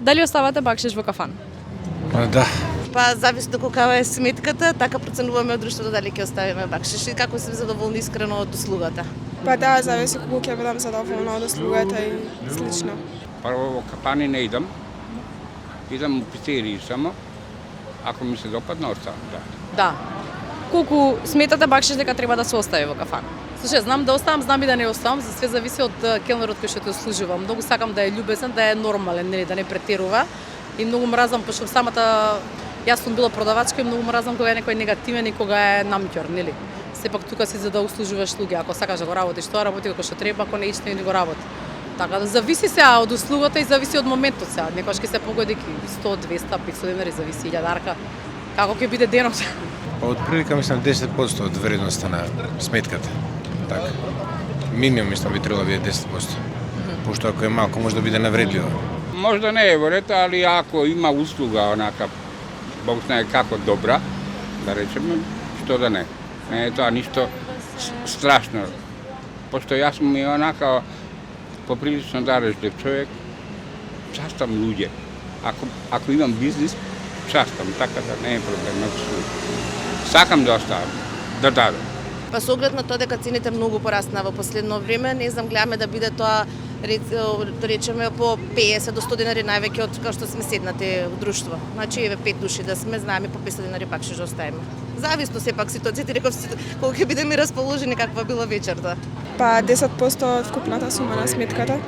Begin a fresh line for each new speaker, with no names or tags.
Дали оставате бакшиш во кафан?
Да.
Па зависи до колкава е сметката, така проценуваме од друштвото дали ќе оставиме бакшиш и како сме задоволни искрено од услугата.
Па да, зависи колку ќе бидам задоволна од услугата и слично.
Прво во кафани не идам. Идам у пицерии само. Ако ми се допадна, оставам, да.
Да. Колку сметате бакшиш дека треба да се остави во кафан? Слушай, знам да оставам, знам и да не оставам, за све зависи од келнерот кој што те услужува. Многу сакам да е љубезен, да е нормален, нели, да не претерува. И многу мразам, пошто самата јас сум била продавачка и многу мразам кога е некој негативен и кога е намќор, нели? Сепак тука си за да услужуваш луѓе, ако сакаш да го работиш тоа, работи како што треба, ако не ичте не го работи. Така да зависи сега од услугата и зависи од моментот сега. Некојаш ќе се погоди 100, 200, 500 денари, зависи 1000 како ќе биде денот.
Од прилика мислам 10% од вредноста на сметката. Така. Минимум мислам би требало да биде 10%. Пошто ако е малку може да биде навредливо.
Можда не е во ред, али ако има услуга онака, Бог знае како добра, да речеме, што да не. Не е тоа ништо страшно. Пошто јас сум и онака поприлично дарежлив човек, частам луѓе. Ако имам бизнис, частам, така да не е проблем. Сакам да оставам, да дадам.
Па со оглед на тоа дека цените многу порасна во последно време, не знам, гледаме да биде тоа да речеме по 50 до 100 денари највеќе од кога што сме седнати во друштво. Значи еве 5 души да сме, знаеме по 500 денари бакшиш да оставиме. Зависно сепак ситуацијата, реков колку ќе бидеме расположени каква била вечерта.
Па 10% од вкупната сума на сметката.